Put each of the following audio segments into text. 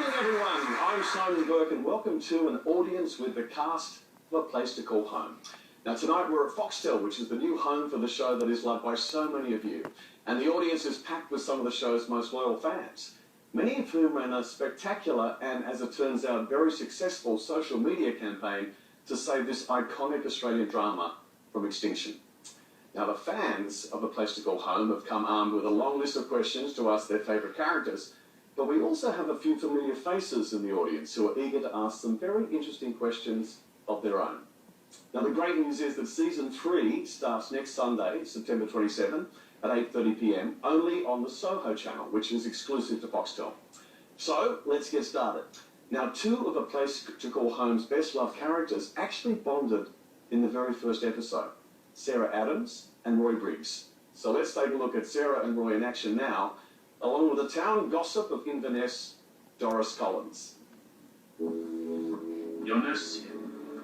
evening, everyone. I'm Simon Burke, and welcome to an audience with the cast of A Place to Call Home. Now, tonight we're at Foxtel, which is the new home for the show that is loved by so many of you. And the audience is packed with some of the show's most loyal fans, many of whom ran a spectacular and, as it turns out, very successful social media campaign to save this iconic Australian drama from extinction. Now, the fans of A Place to Call Home have come armed with a long list of questions to ask their favourite characters, but we also have a few familiar faces in the audience who are eager to ask some very interesting questions of their own. Now, the great news is that Season 3 starts next Sunday, September 27, at 8:30 p.m, only on the Soho channel, which is exclusive to Foxtel. So, let's get started. Now, two of A Place to Call Home's best-loved characters actually bonded in the very first episode, Sarah Adams and Roy Briggs. So let's take a look at Sarah and Roy in action now, along with the town gossip of Inverness, Doris Collins. Your nurse is here.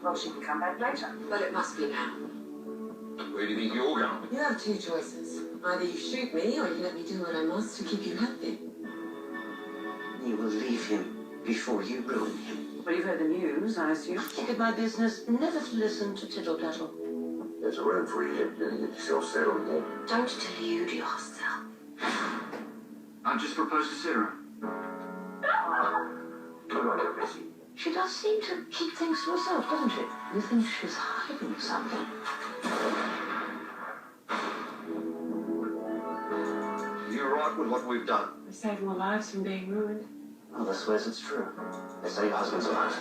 Well, she can come back later. But it must be now. Where do you think you're going? You have two choices. Either you shoot me, or you let me do what I must to keep you happy. You will leave him before you ruin him. Well, you've heard the news, I assume. Think it my business never to listen to tittle-tattle. There's a room for you. Get yourself settled here. Don't delude yourself. I just proposed to Sarah. Come on, now, Bessie. She does seem to keep things to herself, doesn't she? You think she's hiding something? You're right with what we've done. We saved more lives from being ruined. Mother swears it's true. They say your husband's alive.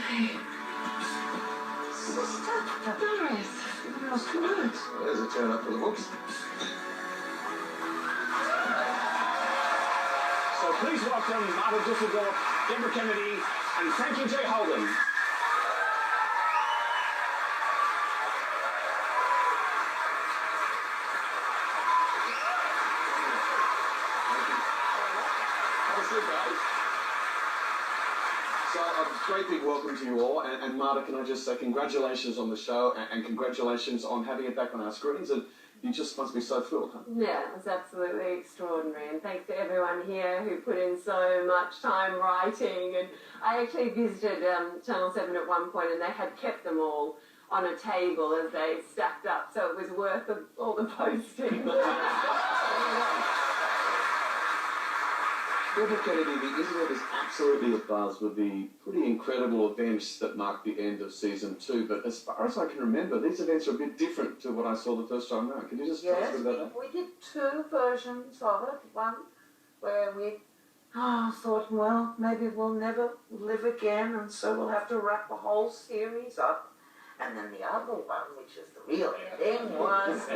Hey. Sister, Doris, you've lost your words. There's a turn up for the books. So please welcome Martha Deborah Kennedy, and Frankie J. Holden. So a great big welcome to you all, and Martha, can I just say congratulations on the show, and congratulations on having it back on our screens, and you just must be so thrilled, huh? Yeah, it was absolutely extraordinary, and thanks to everyone here who put in so much time writing. And I actually visited Channel 7 at one point, and they had kept them all on a table as they stacked up, so it was worth all the posting. Deborah Kennedy, the internet is absolutely abuzz with the pretty incredible events that marked the end of Season 2, but as far as I can remember, these events are a bit different to what I saw the first time around. Can you just tell us a bit about that? We did two versions of it. One where we thought, well, maybe we'll never live again, and so we'll have to wrap the whole series up. And then the other one, which is the real ending, was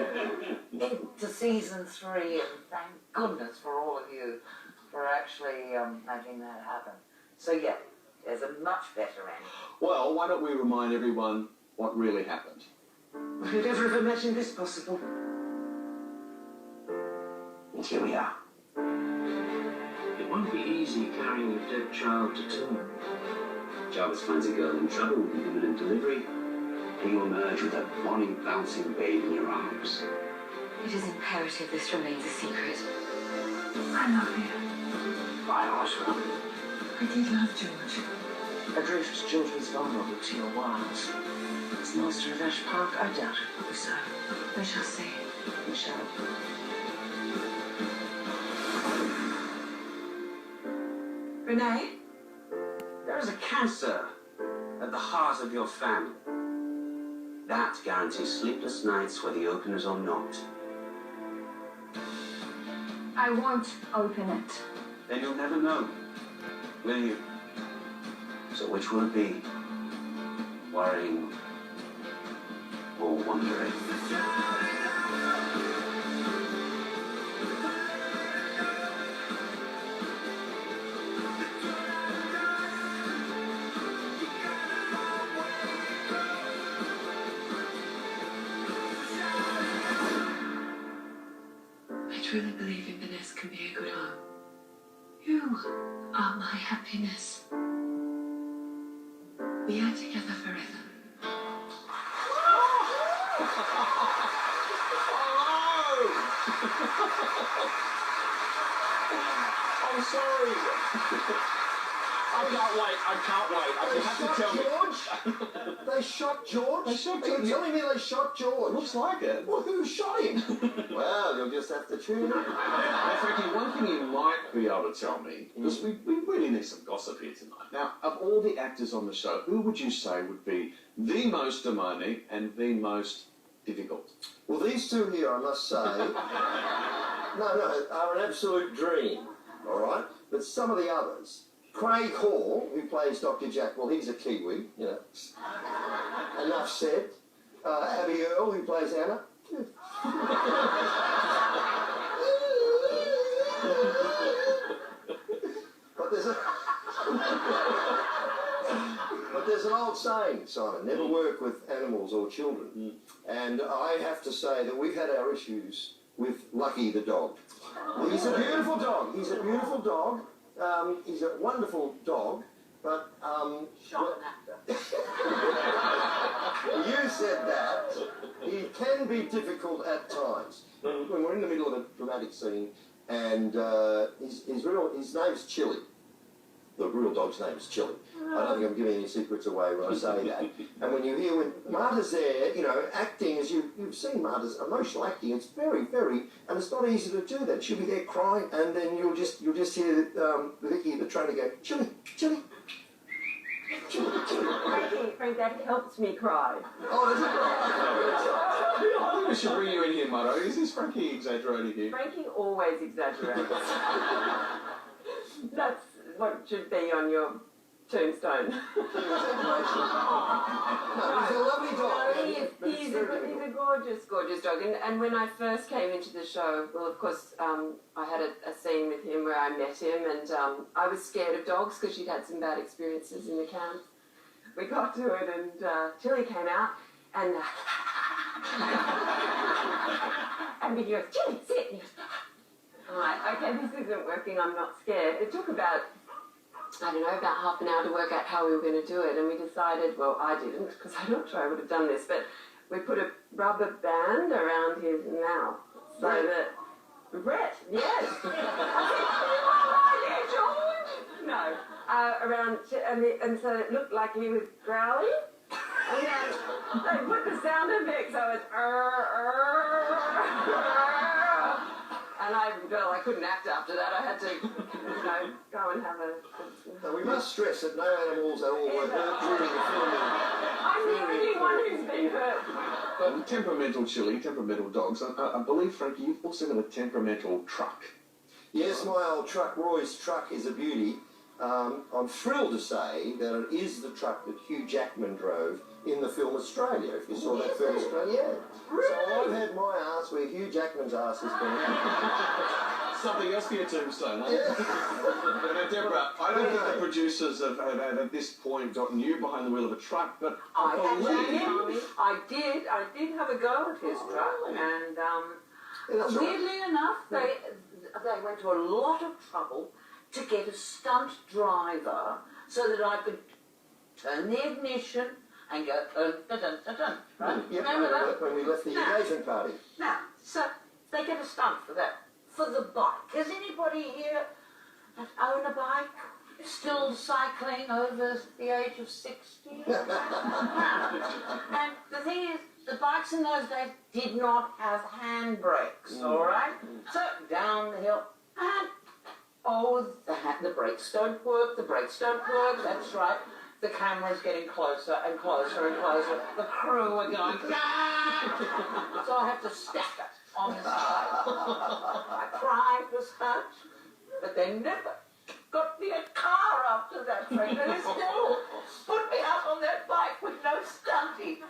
into Season 3, and thank goodness for all of you for actually making that happen. So yeah, there's a much better ending. Well, why don't we remind everyone what really happened? Who'd ever have imagined this possible? And here we are. It won't be easy carrying a dead child to term. Jarvis finds a girl in trouble with imminent delivery, and you emerge with a bonny, bouncing babe in your arms. It is imperative this remains a secret. I love you. I also. I did love George. Adrift George vulnerable to your wiles. As master of Ash Park, I doubt it will be so. We shall see. We shall. Renee? There is a cancer at the heart of your family. That guarantees sleepless nights whether you open it or not. I won't open it. Then you'll never know, will you? So which will it be? Worrying or wondering? I truly believe Inverness can be a good home. You are my happiness. We are together forever. I'm sorry. I can't wait. You have to tell me. George? They shot George? They shot Are you George. telling me they shot George? Looks like it. Well, who shot him? Well, you'll just have to tune in. Now, Frankie, one thing you might be able to tell me, because we really need some gossip here tonight. Now, of all the actors on the show, who would you say would be the most demanding and the most difficult? Well, these two here, I must say, are an absolute dream, all right? But some of the others, Craig Hall, who plays Dr. Jack, well, he's a Kiwi, you know. Enough said. Abby Earle, who plays Anna. But there's an old saying, Simon, never work with animals or children. And I have to say that we've had our issues with Lucky the dog. He's a beautiful dog. He's a beautiful dog. He's a wonderful dog, but Shot an actor. you said that. He can be difficult at times. When we're in the middle of a dramatic scene, and his name's Chili. The real dog's name is Chili. I don't think I'm giving any secrets away when I say that. And when you hear when Martha's there, you know, acting, as you've seen Martha's emotional acting, it's very, and it's not easy to do that. She'll be there crying, and then you'll just hear Vicky, the trainer, go, Chili, Chili. Frank, that helps me cry. Oh, does it? I think we should bring you in here, Mutto. Is this Frankie exaggerating here? Frankie always exaggerates. That's what should be on your tombstone. No, he's a lovely dog. No, he's a gorgeous, gorgeous dog. And when I first came into the show, well, of course, I had a scene with him where I met him, and I was scared of dogs because she'd had some bad experiences in the camp. We got to it, and Chili came out, and and he goes, Chili, sit. And he goes, I'm like, okay, this isn't working, I'm not scared. It took about half an hour to work out how we were going to do it, and we decided, well, I didn't, because I'm not sure I would have done this, but we put a rubber band around his mouth, so that... Brett, yes. I said, George? No. Around, and so it looked like he was growling, and then they put the sound effects, so it's... And I couldn't act after that. I had to, go and have a... So we must stress that no animals at all were hurt during the filming. I'm the only one who's been hurt. But temperamental Chili, temperamental dogs. I believe, Frankie, you've also got a temperamental truck. Yes, my old truck, Roy's truck, is a beauty. I'm thrilled to say that it is the truck that Hugh Jackman drove in the film Australia, if you saw that film Australia. Yeah. Really? So I've had my ass where Hugh Jackman's ass has been. Something else for your tombstone, huh? Yeah. Now, Deborah, I don't think the producers have at this point gotten you behind the wheel of a truck, but I did have a go at his truck, and weirdly enough, they went to a lot of trouble to get a stunt driver so that I could turn the ignition and go dun dun dun dun dun. Right? Yeah, Remember that? when we left the engagement party. Now, so they get a stunt for that. For the bike. Is anybody here that own a bike still cycling over the age of 60? And the thing is, the bikes in those days did not have handbrakes, all right? So down the hill, and the brakes don't work, that's right. The camera's getting closer and closer and closer. The crew are going, ah! So I have to stack it on the side. I tried to start, but they never got me a car after that train. They still put me up on that bike with no stunty.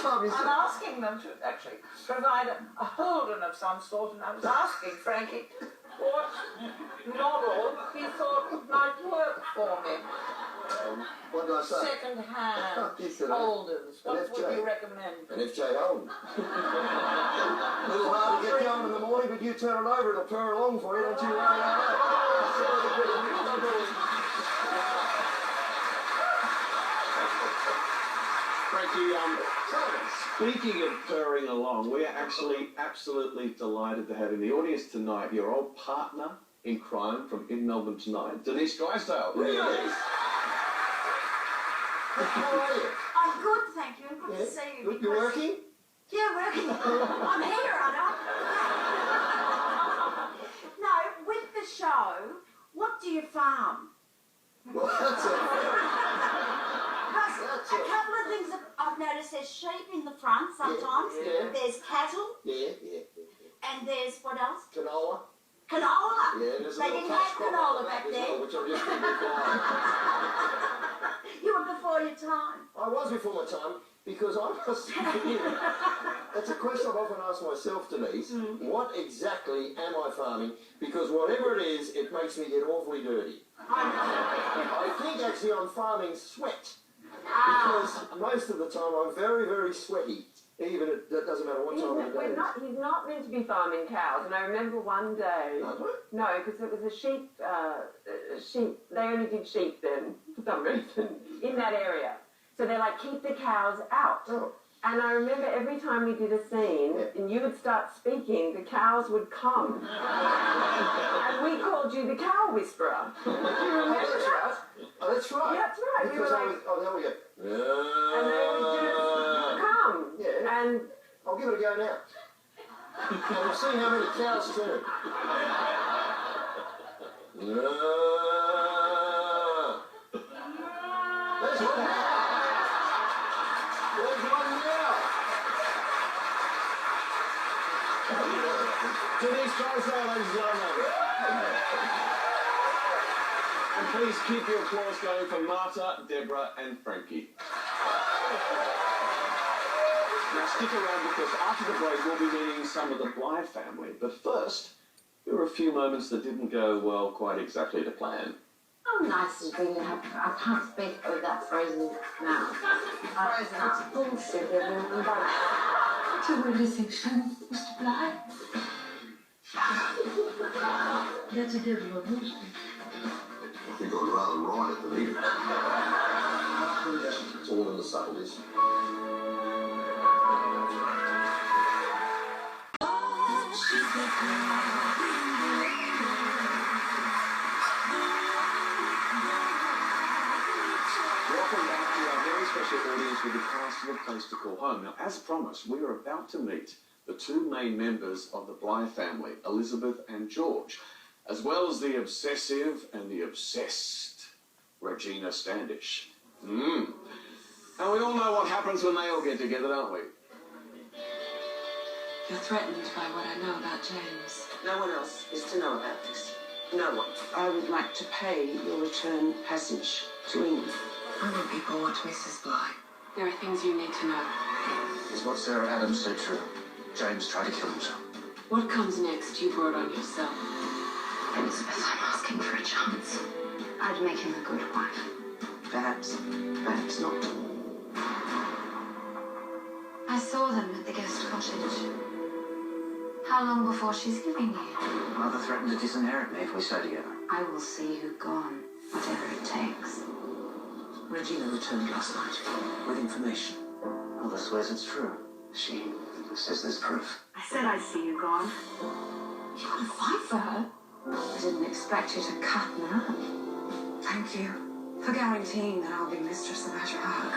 I'm asking them to actually provide a Holden of some sort, and I was asking Frankie what model he thought might work for me. What did I say? Second hand You said Holdens. What FJ. would you recommend? An FJ Holden. A little hard to get going in the morning, but you turn it over, it'll purr along for you, don't you worry about that. Frankie, speaking of purring along, we are actually absolutely delighted to have in the audience tonight your old partner in crime from in Melbourne tonight, Denise Drysdale. Really? How are you? I'm good, thank you. Good to see you. You're working? Yeah, working. I'm here, aren't I? No, with the show, what do you farm? Well, that's it. A couple of things that I've noticed, there's sheep in the front sometimes, Yeah. there's cattle, Yeah. and there's what else? Canola? Canola! Yeah, there's a They little didn't cash have crop canola on back that as then. well, which I'm just going to acquire. You were before your time. I was before my time because I must admit, that's a question I've often asked myself, Denise. What exactly am I farming? Because whatever it is, it makes me get awfully dirty. I think actually I'm farming sweat. Because most of the time I'm very, very sweaty. Even it doesn't matter what time of the day. He's not meant to be farming cows. And I remember one day, no, because it was a sheep. They only did sheep then for some reason in that area. So they're like, keep the cows out. Oh. And I remember every time we did a scene, and you would start speaking, the cows would come. And we called you the cow whisperer. Do you remember that? Oh, that's right. Yeah, that's right. Because We were like, there we go. and they would just come. Yeah. And I'll give it a go now. And we'll see how many cows turn. There's one now. There's one now. Denise Drysdale, ladies and gentlemen. And please keep your applause going for Martha, Deborah and Frankie. Now stick around because after the break we'll be meeting some of the Bly family. But first, there were a few moments that didn't go, well, quite exactly to plan. Oh, nice and brilliant. I can't speak with that frozen mouth. Frozen. It's bullshit, everyone. What do you really think, Mr. Bly? That's a devil of music. I think I'd rather ride it than eat it. It's all in the subtleties. Welcome back to our very special audience with the cast of A Place to Call Home. Now, as promised, we are about to meet the two main members of the Bly family, Elizabeth and George, as well as the obsessive and the obsessed Regina Standish. And we all know what happens when they all get together, don't we? You're threatened by what I know about James. No one else is to know about this. No one. I would like to pay your return passage to England. I want people watch Mrs. Bly. There are things you need to know. Is what Sarah Adams said true? James tried to kill himself. What comes next you brought on yourself. Elizabeth, I'm asking for a chance. I'd make him a good wife. Perhaps not. I saw them at the guest cottage. How long before she's leaving you? Mother threatened to disinherit me if we stay together. I will see you gone, whatever it takes. Regina returned last night with information. Mother swears it's true. She says there's proof. I said I'd see you gone. You want to fight for her? I didn't expect you to cut now. Thank you for guaranteeing that I'll be mistress of Ange Brown.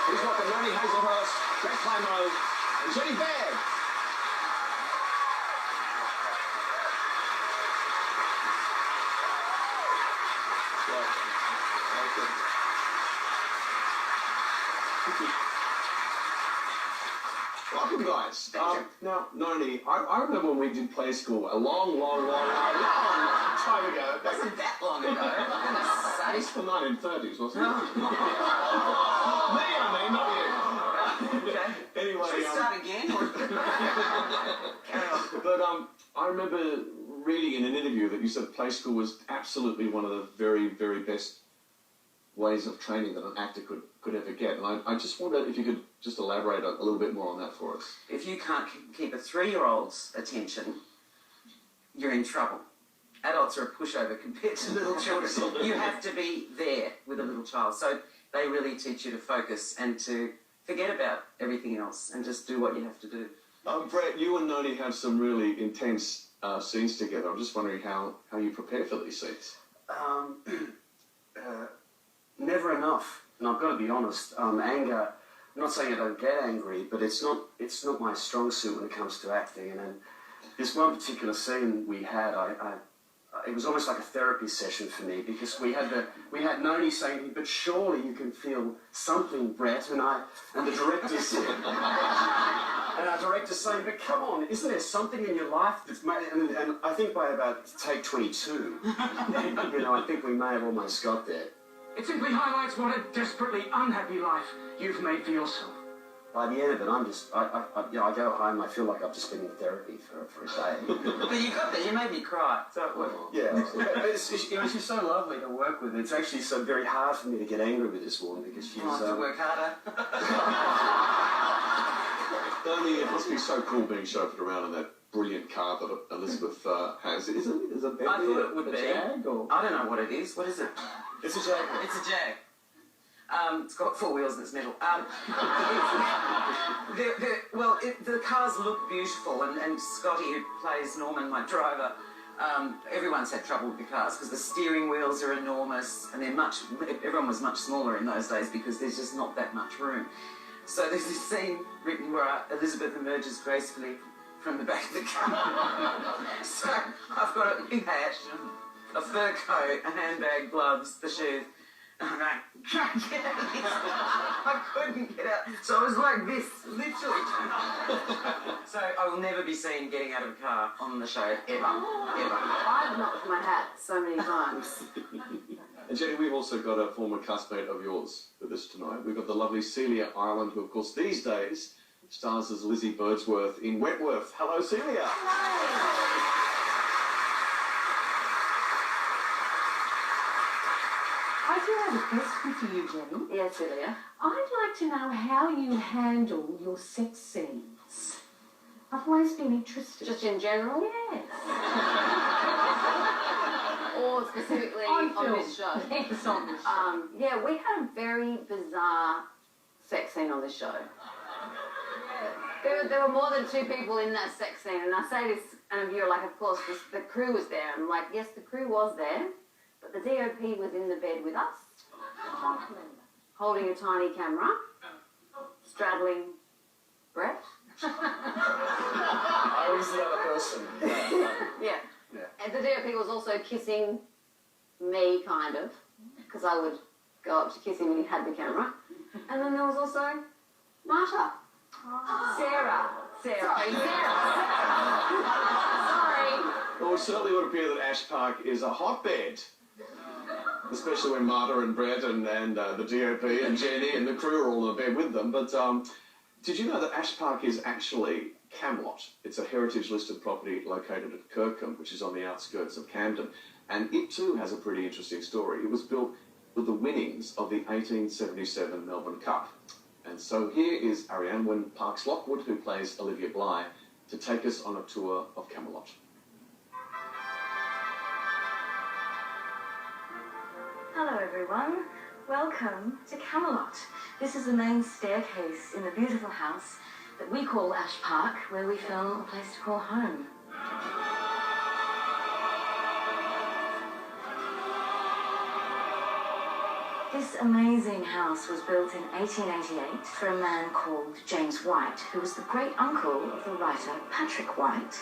Please welcome Randy Hazelhurst, Jack Clymo, and Jenny Baird. Welcome, guys. Now, Noni, I remember when we did play school a long time ago. Wasn't that long ago? At least the 1930s, wasn't it? Me, not you. Okay. Anyway, Should we start again? Carry on. But I remember reading in an interview that you said play school was absolutely one of the very, very best ways of training that an actor could ever get. And I just wondered if you could just elaborate a little bit more on that for us. If you can't keep a 3-year-old's attention, you're in trouble. Adults are a pushover compared to little children. You have to be there with a little child. So they really teach you to focus and to forget about everything else and just do what you have to do. Brett, you and Noni have some really intense scenes together. I'm just wondering how you prepare for these scenes. Never enough. And I've got to be honest, anger, I'm not saying I don't get angry, but it's not my strong suit when it comes to acting. And then this one particular scene we had, it was almost like a therapy session for me, because we had Noni saying, "But surely you can feel something, Brett," and the director said, and our director saying, "But come on, isn't there something in your life that's made?" And I think by about take 22, I think we may have almost got there. It simply highlights what a desperately unhappy life you've made for yourself. By the end of it, I go home, I feel like I've just been in therapy for a day. But you got there, you made me cry, so it worked. Yeah, she's so lovely to work with. It's actually so very hard for me to get angry with this woman, because she's... I have to work harder. Noni, it must be so cool being chauffeured around in that brilliant car that Elizabeth has. Is it a Bentley? I thought it would be. Jag, or? I don't know what it is. What is it? It's a Jag. It's a Jag. It's got 4 wheels and it's metal. The cars look beautiful, and Scotty, who plays Norman, my driver, everyone's had trouble with the cars because the steering wheels are enormous, and everyone was much smaller in those days because there's just not that much room. So there's this scene written where Elizabeth emerges gracefully from the back of the car. So I've got a big hat, a fur coat, a handbag, gloves, the shoes. And I'm like, can't get out of this. I couldn't get out. So I was like this, literally. So I will never be seen getting out of a car on the show, ever. I've knocked my hat so many times. And Jenny, we've also got a former castmate of yours with us tonight. We've got the lovely Celia Ireland, who of course these days stars as Lizzie Birdsworth in Wentworth. Hello, Celia. Hello. I do have a question for you, Jenny. Yes, Celia. I'd like to know how you handle your sex scenes. I've always been interested. Just in general? Yes. Or specifically on this show? Yes, on this show. Yeah, we had a very bizarre sex scene on this show. There were more than 2 people in that sex scene, and I say this, and you're like, of course, the crew was there. I'm like, yes, the crew was there, but the DOP was in the bed with us, holding a tiny camera, straddling Brett. I was the other person. Yeah. And the DOP was also kissing me, kind of, because I would go up to kiss him when he had the camera. And then there was also Martha. Sarah. Sorry. Well, it certainly would appear that Ash Park is a hotbed, especially when Martha and Brett and the DOP and Jenny and the crew are all in the bed with them. But did you know that Ash Park is actually Camelot? It's a heritage-listed property located at Kirkham, which is on the outskirts of Camden. And it too has a pretty interesting story. It was built with the winnings of the 1877 Melbourne Cup. And so here is Ariane Wynne Parks-Lockwood, who plays Olivia Bly, to take us on a tour of Camelot. Hello everyone, welcome to Camelot. This is the main staircase in the beautiful house that we call Ash Park, where we film A Place to Call Home. This amazing house was built in 1888 for a man called James White, who was the great uncle of the writer Patrick White.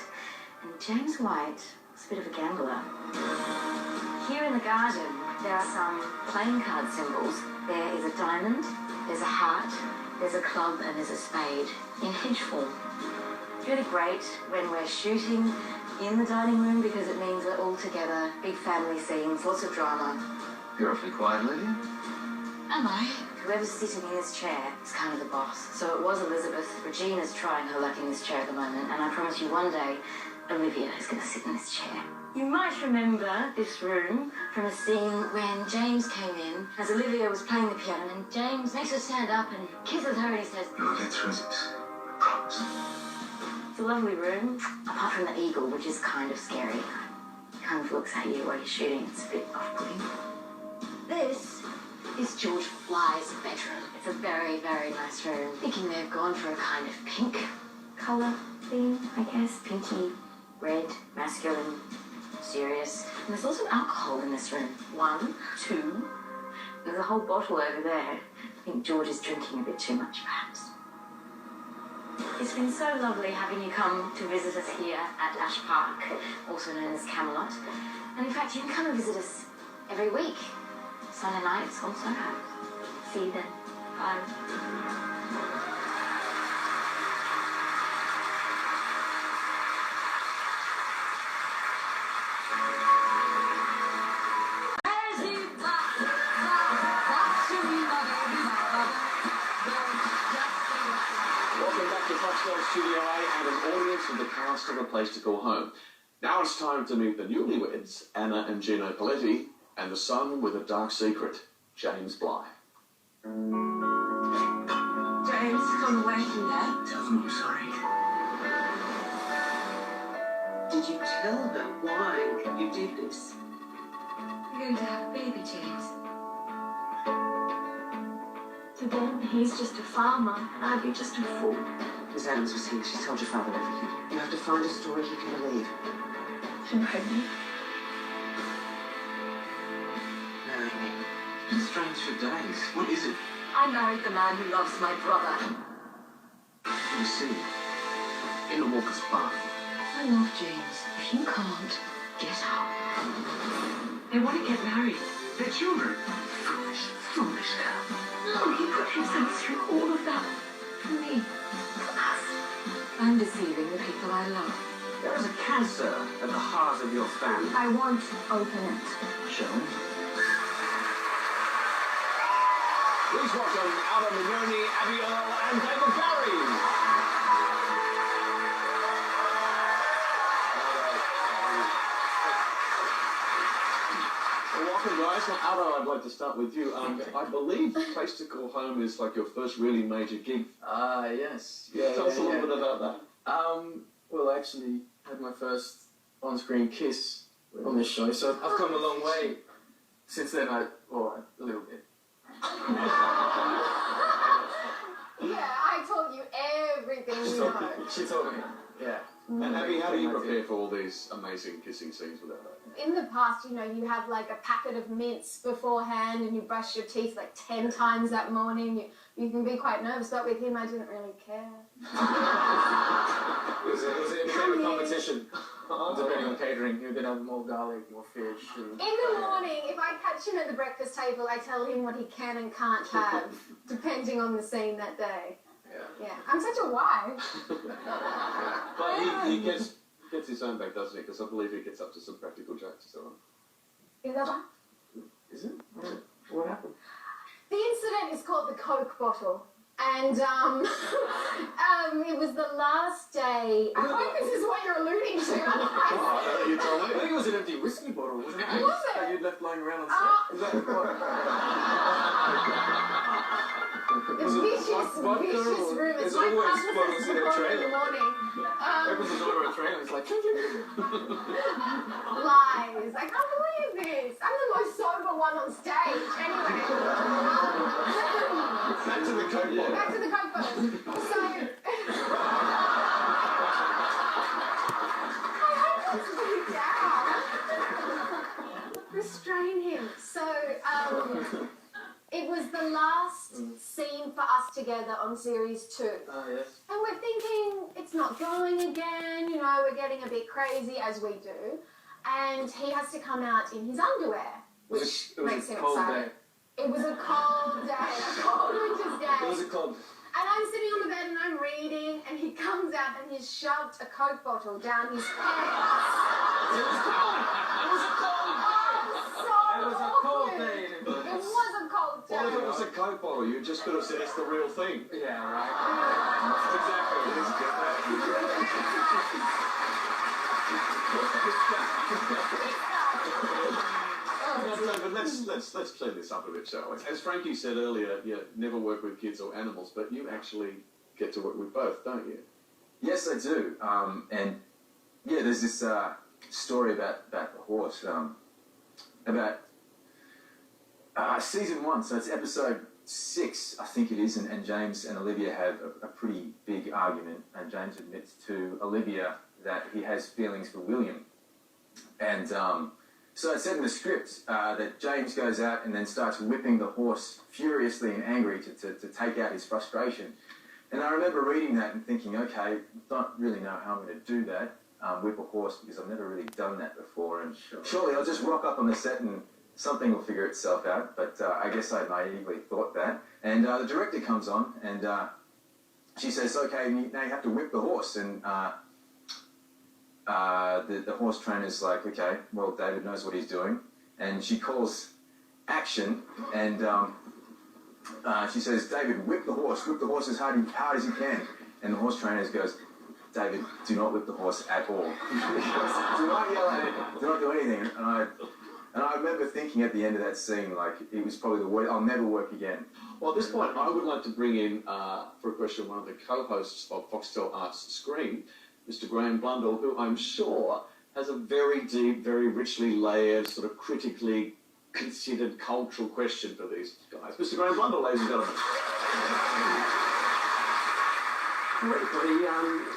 And James White was a bit of a gambler. Here in the garden, there are some playing card symbols. There is a diamond, there's a heart, there's a club, and there's a spade in hedge form. It's really great when we're shooting in the dining room because it means we're all together, big family scenes, lots of drama. You're awfully quiet, lady. Am I? Whoever's sitting in this chair is kind of the boss. So it was Elizabeth. Regina's trying her luck in this chair at the moment, and I promise you one day, Olivia is going to sit in this chair. You might remember this room from a scene when James came in as Olivia was playing the piano, and James makes her stand up and kisses her, and he says, You'll get through this. I promise. It's a lovely room, apart from the eagle, which is kind of scary. It kind of looks at you while you're shooting. It's a bit off-putting. This is is George Fly's bedroom. It's a very, very nice room. Thinking they've gone for a kind of pink colour theme, I guess. Pinky, red, masculine, serious. And there's also alcohol in this room. 1, 2. There's a whole bottle over there. I think George is drinking a bit too much, perhaps. It's been so lovely having you come to visit us here at Ash Park, also known as Camelot. And in fact, you can come and visit us every week. Sunday nights on Soho. See you then. Bye. Welcome back to Foxtel Studio A and an audience with the cast of A Place to Call Home. Now it's time to meet the newlyweds, Anna and Gino Paletti, and the son with a dark secret, James Bly. James, come away from that. Tell them I'm sorry. Did you tell them why you did this? We're going to have a baby, James. To them, he's just a farmer, and I'd be just a fool. Miss Adams was here. She told your father everything. You have to find a story he can believe. I'm pregnant. It's been strange for days. What is it? I married the man who loves my brother. You see, in a walker's barn. I love James. If you can't, get out. They want to get married. They're children. Foolish, foolish girl. No, he put himself through all of that. For me. For us. I'm deceiving the people I love. There is a cancer at the heart of your family. I won't open it. Shall we? Please welcome Adam Mignoni, Abby Earl, and David Barry. Well, welcome, guys. Well, Aldo, I'd like to start with you. I believe Place to Call Home is like your first really major gig. Yes. Yeah, Tell us a little bit about that. Well, I actually had my first on-screen kiss on this show, so I've come a long way since then. A little bit. Yeah, I told you everything you know. She told me, yeah. And Abby, how do you prepare for all these amazing kissing scenes with her? In the past, you know, you have like a packet of mints beforehand and you brush your teeth like 10 times that morning. You can be quite nervous, but with him, I didn't really care. It was a competition, depending on catering. Who could have more garlic, more fish. In the morning, if I catch him at the breakfast table, I tell him what he can and can't have, depending on the scene that day. Yeah, I'm such a wife. But he gets his own back, doesn't he? Because I believe he gets up to some practical jokes and so on. Is that right? Is it? What happened? The incident is called the Coke bottle. And it was the last day. I hope this is what you're alluding to. You told me. I think it was an empty whiskey bottle, wasn't it? Was it? That you'd left lying around on set. Is that what? Vicious rumours. My always publicist bottles in a called in trailer. the morning. Opens the door of a trailer and it's like... Lies. I can't believe this. I'm the most sober one on stage. Anyway. Back to the Coke bottle. Back to the Coke bottle. So... I hope that's really down. Restrain him. So, it was the last scene for us together on series 2. Yes. And we're thinking, it's not going again, you know, we're getting a bit crazy as we do. And he has to come out in his underwear, which makes him excited. It was a cold day, a cold winter's day. It was a cold. And I'm sitting on the bed and I'm reading, and he comes out and he's shoved a Coke bottle down his pants. It was cold. It was a cold day. It was a cold day. It was a cold day. Well, if it was a Coke bottle, you just could have said it's the real thing. Yeah, right. Exactly. It is good. But let's clear this up a bit, shall we? As Frankie said earlier, you never work with kids or animals, but you actually get to work with both, don't you? Yes, I do. And yeah, there's this story about the horse. Season 1, so it's episode 6, I think it is, and James and Olivia have a pretty big argument, and James admits to Olivia that he has feelings for William. And so it said in the script that James goes out and then starts whipping the horse furiously and angry to take out his frustration. And I remember reading that and thinking, okay, don't really know how I'm going to do that, whip a horse, because I've never really done that before, and surely I'll just rock up on the set and something will figure itself out. But I guess I naively thought that. And the director comes on and she says, okay, now you have to whip the horse. And the horse trainer's like, okay, well, David knows what he's doing. And she calls action, and she says, David, whip the horse as hard as you can. And the horse trainer goes, David, do not whip the horse at all. Do not yell at it, do not do anything. And I remember thinking at the end of that scene, like, it was probably the word, I'll never work again. Well, at this point, I would like to bring in, for a question, one of the co-hosts of Foxtel Arts Screen, Mr. Graham Blundell, who I'm sure has a very deep, very richly layered, sort of critically considered cultural question for these guys. Mr. Graham Blundell, ladies and gentlemen. Quickly,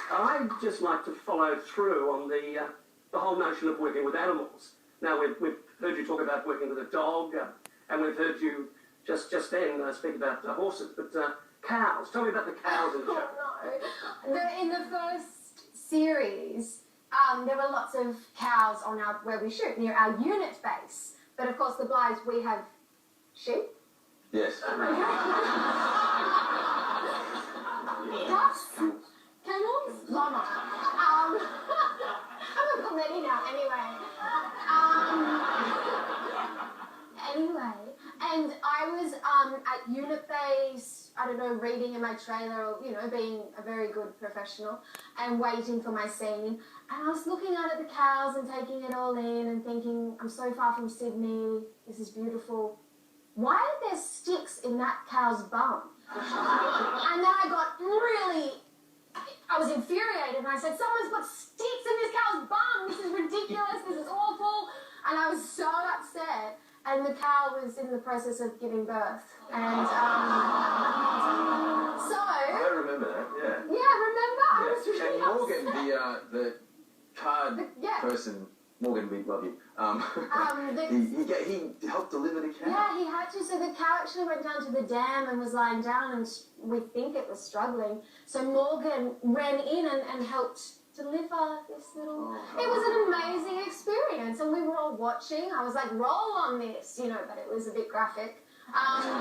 I'd just like to follow through on the whole notion of working with animals. Now, we've heard you talk about working with a dog, and we've heard you just then speak about horses, but cows. Tell me about the cows in the show. Oh, no. In the first series, there were lots of cows on where we shoot, near our unit base. But of course, the Blythes, we have sheep. Yes. Ducks, camels, llama. I'm a comedy now, anyway. And I was at unit base, I don't know, reading in my trailer, or, you know, being a very good professional, and waiting for my scene. And I was looking out at the cows and taking it all in and thinking, I'm so far from Sydney, this is beautiful. Why are there sticks in that cow's bum? And then I got I was infuriated, and I said, someone's put sticks in this cow's bum, this is ridiculous, this is awful. And I was so upset, and the cow was in the process of giving birth. And so... I remember that, yeah. Yeah, remember? I was really and Morgan, the card person, Morgan, we love you. He helped deliver the cow. Yeah, he had to. So the cow actually went down to the dam and was lying down, and we think it was struggling. So Morgan ran in and helped deliver this little... It was an amazing experience, and we were all watching. I was like, roll on this, you know, but it was a bit graphic. And it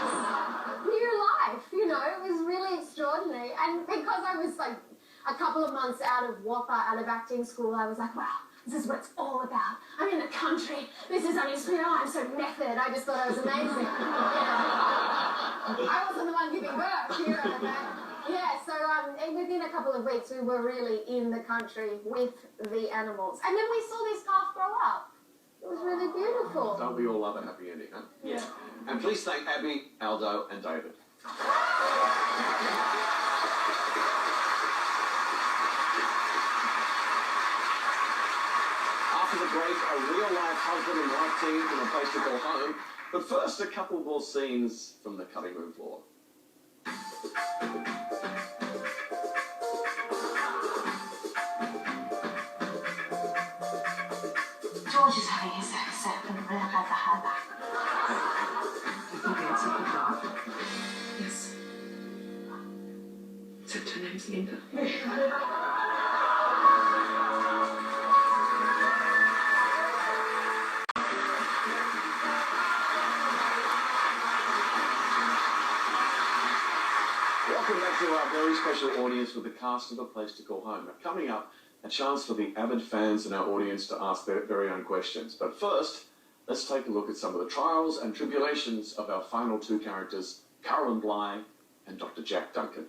was real life, you know, it was really extraordinary. And because I was like a couple of months out of WAPA, out of acting school, I was like, wow, this is what it's all about. I'm in the country. This is uninspired. I'm so method. I just thought I was amazing. I wasn't the one giving birth, you know. Yeah, so within a couple of weeks, we were really in the country with the animals. And then we saw this calf grow up. It was really beautiful. Don't we all love a happy ending, huh? Yeah. And please thank Abby, Aldo, and David. After the break, a real-life husband and wife team from a place to call home. But first, a couple more scenes from the cutting room floor. George is having his exit and we'll have her back. You think Nancy could drive? Yes. Except her name's Linda. Welcome back to our very special audience with the cast of A Place to Call Home. Now, coming up, a chance for the avid fans in our audience to ask their very own questions. But first, let's take a look at some of the trials and tribulations of our final two characters, Carolyn Bly and Dr. Jack Duncan.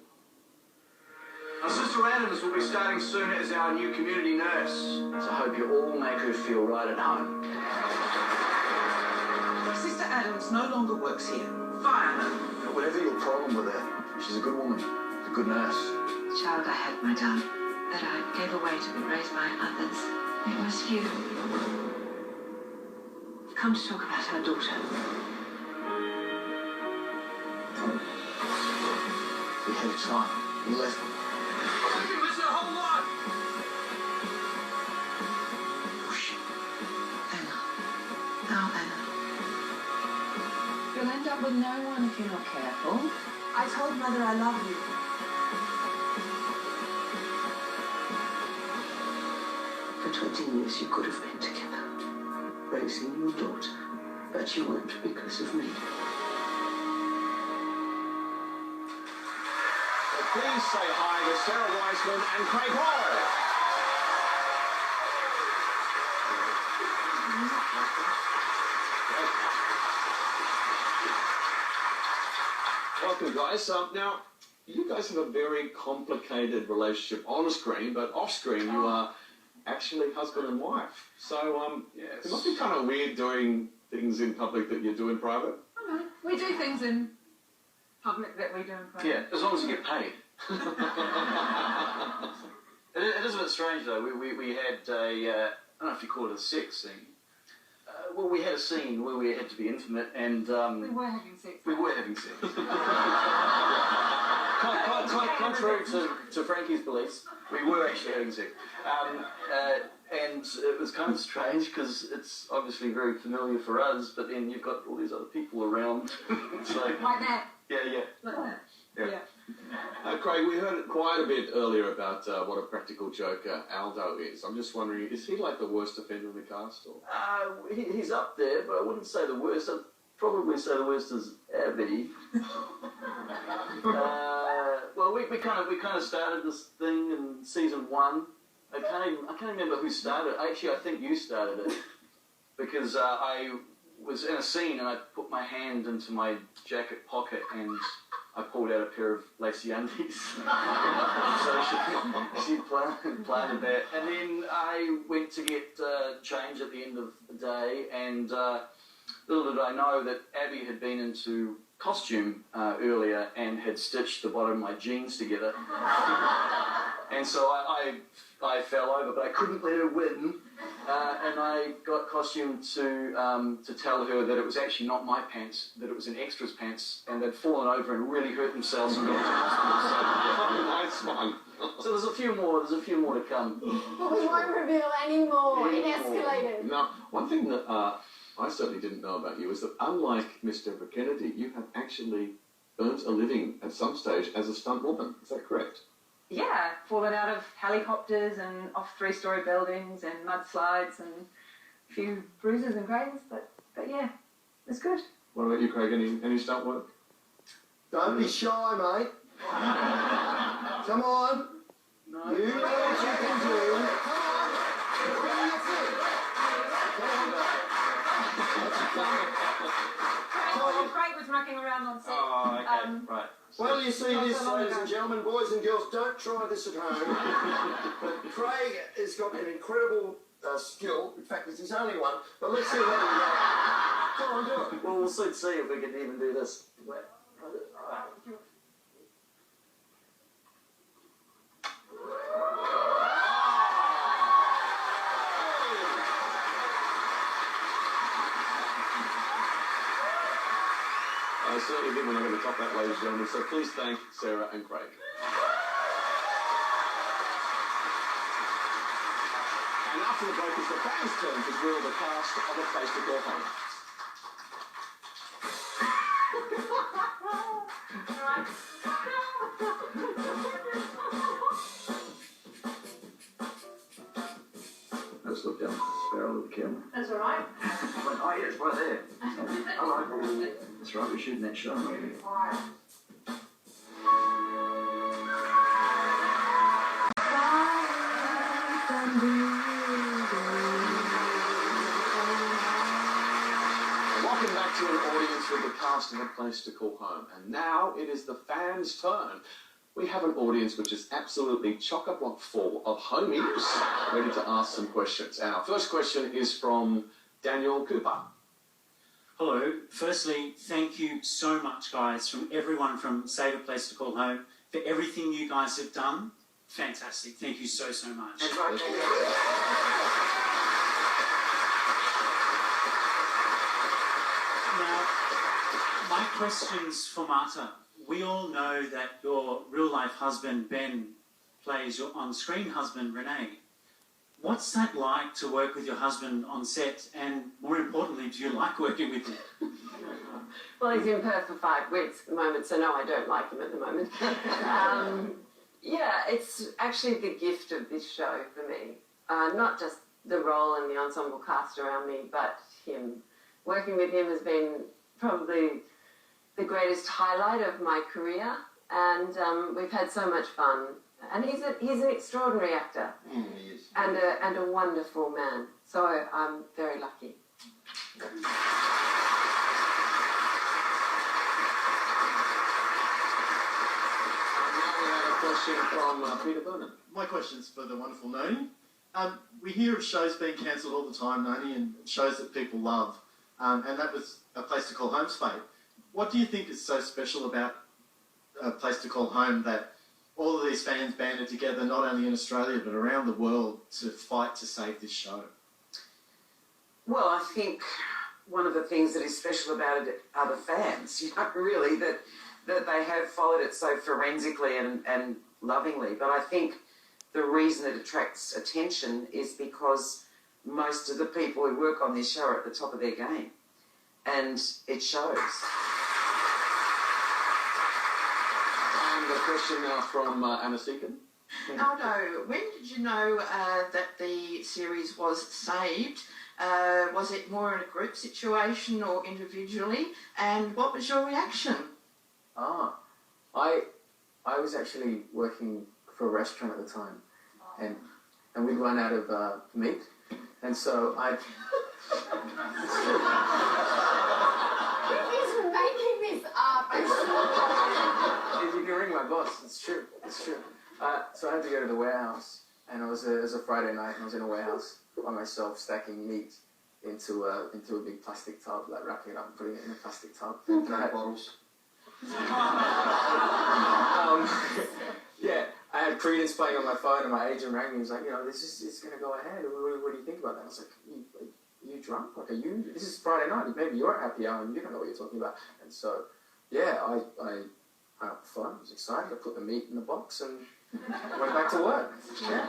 Our Sister Adams will be starting soon as our new community nurse. So I hope you all make her feel right at home. Sister Adams no longer works here. Fire her. Whatever your problem with her, she's a good woman, a good nurse. The child I had, my darling, that I gave away to be raised by others. It was you. come to talk about our daughter. We had a child. We left him. You missed a whole lot! Oh, shit. Anna. Oh, Anna. You'll end up with no one if you're not careful. I told Mother I love you. For 20 years you could have been together, raising your daughter, but you weren't because of me. Please say hi to Sarah Weissman and Craig Hall. Welcome, guys. Now, you guys have a very complicated relationship on screen, but off screen you are actually husband and wife. So, it must be kind of weird doing things in public that you do in private. Okay. We do things in public that we do in private. Yeah, as long as you get paid. It is a bit strange though. We had a, I don't know if you call it a sex scene. Well, we had a scene where we had to be intimate and... we were having sex. We were having sex. Contrary to Frankie's beliefs. We were actually having sex. And it was kind of strange because it's obviously very familiar for us, but then you've got all these other people around. It's like... Like that. Yeah. Like that. Yeah. Craig, we heard quite a bit earlier about what a practical joker Aldo is. I'm just wondering, is he like the worst offender in the cast? Or? He's up there, but I wouldn't say the worst. I'd probably say the worst is Abby. Well, we kind of started this thing in season 1. I can't remember who started it. Actually, I think you started it because I was in a scene and I put my hand into my jacket pocket and I pulled out a pair of lacy undies. So she planted that. And then I went to get change at the end of the day, and little did I know that Abby had been into costume earlier and had stitched the bottom of my jeans together. And so I fell over, but I couldn't let her win. And I got costume to tell her that it was actually not my pants, that it was an extra's pants, and they'd fallen over and really hurt themselves and got to hospital. Nice one. So there's a few more to come. We won't reveal any more. It escalated. Now, one thing that I certainly didn't know about you is that unlike Miss Deborah Kennedy, you have actually earned a living at some stage as a stunt woman. Is that correct? Yeah, fallen out of helicopters and off 3-story buildings and mudslides and a few bruises and grains, but yeah, it's good. What about you, Craig? Any stunt work? Don't be shy, mate. Come on. No. You know what you can do. Come on. Bring your feet. Well, Craig was mucking around on set. Oh, okay, right. Well, you see this, ladies and gentlemen, boys and girls, don't try this at home. But Craig has got an incredible skill. In fact, it's his only one. But let's see what he does. Come on, do it. Well, we'll soon see if we can even do this. I certainly think we're not going to top that, ladies and gentlemen, so please thank Sarah and Craig. And after the break, it's the fans' turn to grill the cast of A Place to Call Home. Let's look down the barrel of the camera. That's all right. Oh, yeah, it's right there. Hello. That's right, we're shooting that show. Welcome back to an audience with the cast of A Place to Call Home. And now it is the fans' turn. We have an audience which is absolutely chock-a-block full of homies ready to ask some questions. Our first question is from Daniel Cooper. Hello. Firstly, thank you so much, guys, from everyone from Save a Place to Call Home, for everything you guys have done. Fantastic. Thank you so, so much. My question's for Martha. We all know that your real-life husband, Ben, plays your on-screen husband, Renee. What's that like to work with your husband on set? And more importantly, do you like working with him? Well, he's in Perth for 5 weeks at the moment, so no, I don't like him at the moment. Yeah, it's actually the gift of this show for me. Not just the role and the ensemble cast around me, but him. Working with him has been probably the greatest highlight of my career, and we've had so much fun. And he's an extraordinary actor, He is. and a wonderful man. So I'm very lucky. Question from Peter Burnham. My question's for the wonderful Noni. We hear of shows being cancelled all the time, Noni, and shows that people love. And that was A Place to Call Home's fate. What do you think is so special about A Place to Call Home that all of these fans banded together, not only in Australia but around the world, to fight to save this show? Well, I think one of the things that is special about it are the fans, really, that they have followed it so forensically and lovingly. But I think the reason it attracts attention is because most of the people who work on this show are at the top of their game. And it shows. And a question now from Anna Seacon. Aldo, when did you know that the series was saved? Was it more in a group situation or individually? And what was your reaction? I was actually working for a restaurant at the time, and we'd run out of meat, and so I. He's making this up. I'm sure. If you can ring my boss, it's true. It's true. So I had to go to the warehouse, and it was a Friday night, and I was in a warehouse by myself stacking meat into a big plastic tub, like wrapping it up and putting it in a plastic tub. Bottles. Yeah, I had Credence playing on my phone, and my agent rang me. He was like, it's going to go ahead. What do you think about that? I was like, are you drunk? Like, this is Friday night. Maybe you're at happy hour and you don't know what you're talking about. And so, yeah, I hung up the phone. I was excited. I put the meat in the box and went back to work. Yeah.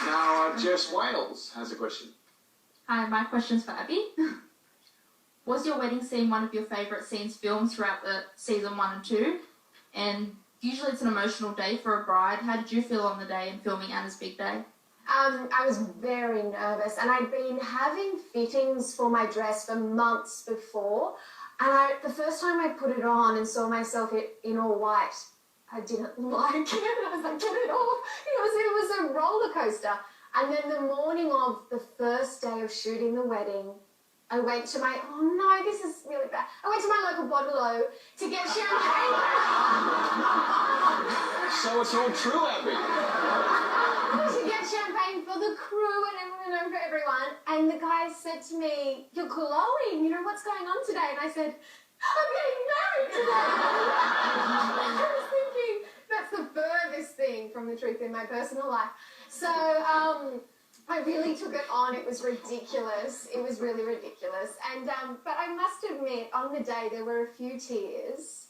Now, Jess Wales has a question. Hi, my question's for Abby. Was your wedding scene one of your favourite scenes filmed throughout the season 1 and 2? And usually it's an emotional day for a bride. How did you feel on the day in filming Anna's big day? I was very nervous, and I'd been having fittings for my dress for months before. And the first time I put it on and saw myself in all white, I didn't like it. I was like, get it off. It was a roller coaster. And then the morning of the first day of shooting the wedding, I went to my, oh no, this is really bad. I went to my local bottle to get champagne. So it's all true, Abby. To get champagne for the crew and for everyone. And the guy said to me, you're glowing, what's going on today? And I said, I'm getting married today. I was thinking, that's the furthest thing from the truth in my personal life. So, I really took it on. It was ridiculous. It was really ridiculous. And but I must admit, on the day there were a few tears.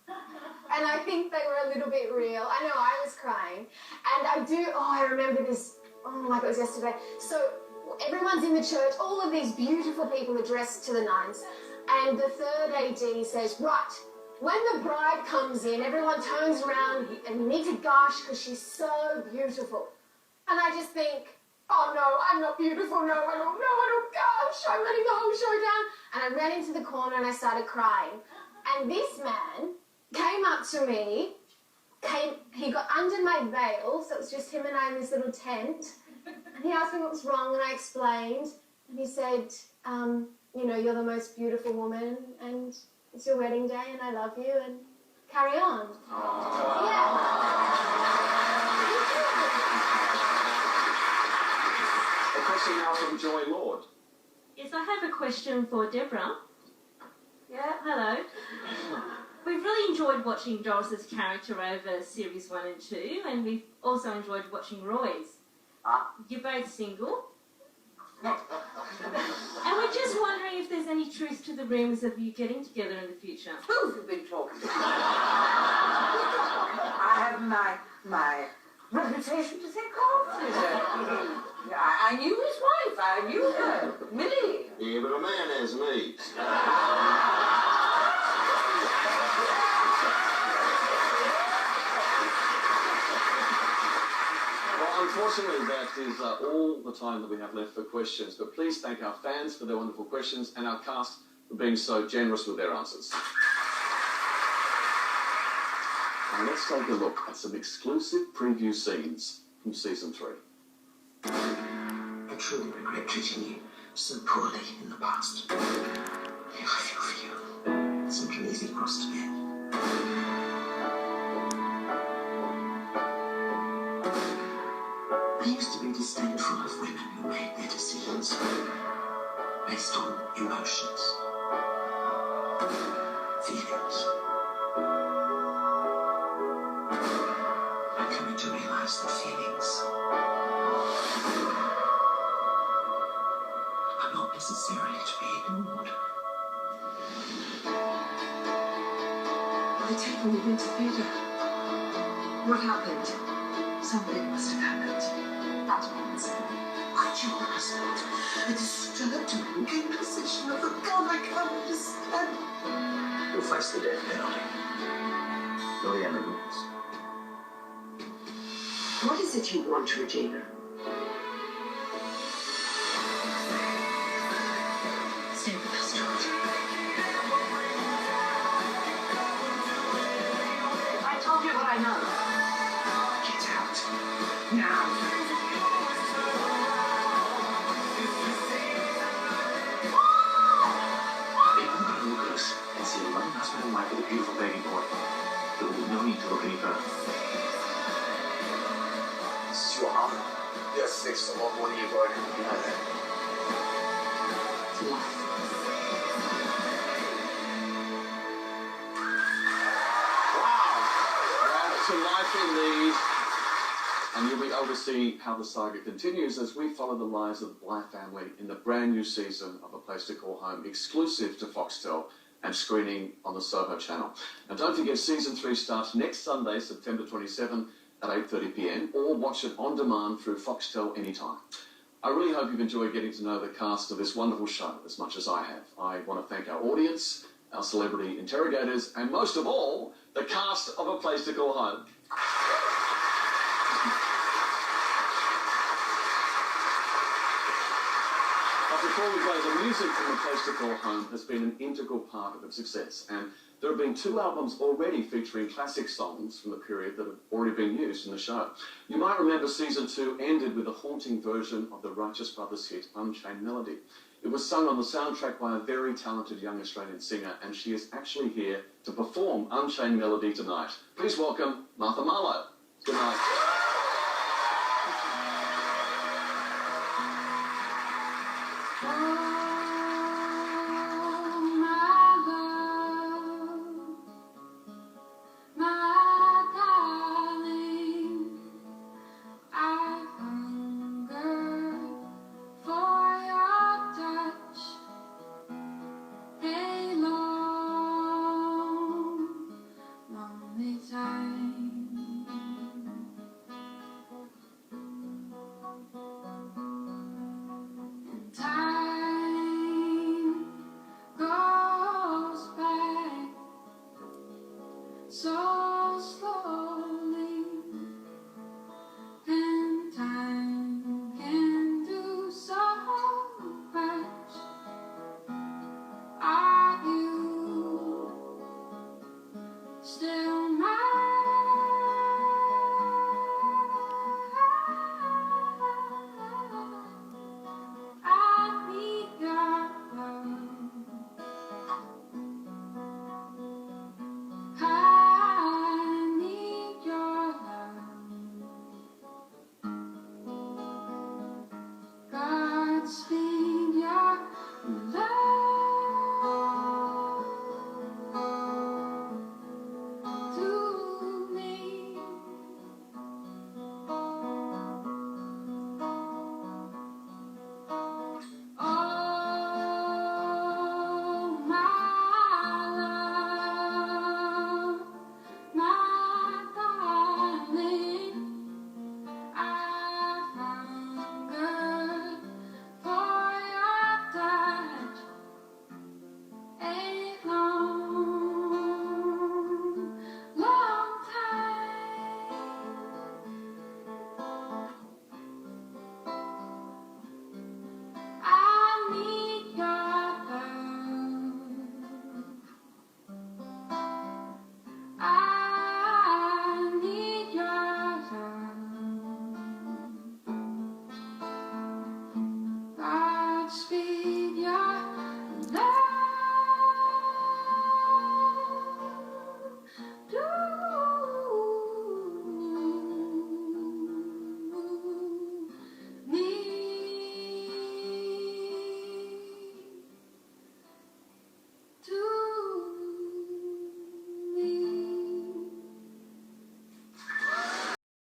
And I think they were a little bit real. I know I was crying. And I remember this, like it was yesterday. So everyone's in the church, all of these beautiful people are dressed to the nines. And the third AD says, right, when the bride comes in, everyone turns around and you need to gush because she's so beautiful. And I just think, oh no, I'm not beautiful, no, I don't gush, I'm letting the whole show down. And I ran into the corner and I started crying. And this man came up to me, he got under my veil, so it was just him and I in this little tent. And he asked me what was wrong and I explained. And he said, you're the most beautiful woman and it's your wedding day and I love you and carry on. Aww. Yeah. A question now from Joy Lord. Yes, I have a question for Deborah. Yeah, hello. We've really enjoyed watching Doris's character over series 1 and 2, and we've also enjoyed watching Roy's. You're both single. I'm just wondering if there's any truth to the rumours of you getting together in the future. Who have you been talking to? I have my reputation to think of. I knew his wife. I knew her. Millie. Yeah, but a man has needs. Unfortunately, that is all the time that we have left for questions. But please thank our fans for their wonderful questions and our cast for being so generous with their answers. Now let's take a look at some exclusive preview scenes from season 3. I truly regret treating you so poorly in the past. I feel for you. It's not an easy cross to bear. I used to be disdainful of women who made their decisions based on emotions, feelings. I'm coming to realize that feelings are not necessarily to be ignored. They take me into theatre. What happened? Something must have happened. That means Could your husband, a disturbed man, gain possession of a gun? I can't understand. You'll face the death penalty. You're the only witness. What is it you want, Regina? Stay with us, George. I told you what I know. Get out. Now. People are going to look at us and see a loving husband and wife with a beautiful baby boy. There will be no need to look any further. This is your honor. Yes, it's a lot more than you've already done. To life. To life indeed. And you'll be able to see how the saga continues as we follow the lives of the Bly family in the brand new season of A Place to Call Home, exclusive to Foxtel and screening on the Soho channel. And don't forget, season 3 starts next Sunday, September 27 at 8:30 p.m, or watch it on demand through Foxtel anytime. I really hope you've enjoyed getting to know the cast of this wonderful show as much as I have. I want to thank our audience, our celebrity interrogators, and most of all, the cast of A Place to Call Home. But before we go, the music from A Place to Call Home has been an integral part of its success, and there have been 2 albums already featuring classic songs from the period that have already been used in the show. You might remember season 2 ended with a haunting version of the Righteous Brothers hit Unchained Melody. It was sung on the soundtrack by a very talented young Australian singer, and she is actually here to perform Unchained Melody tonight. Please welcome Martha Marlow. Good night. time. Speak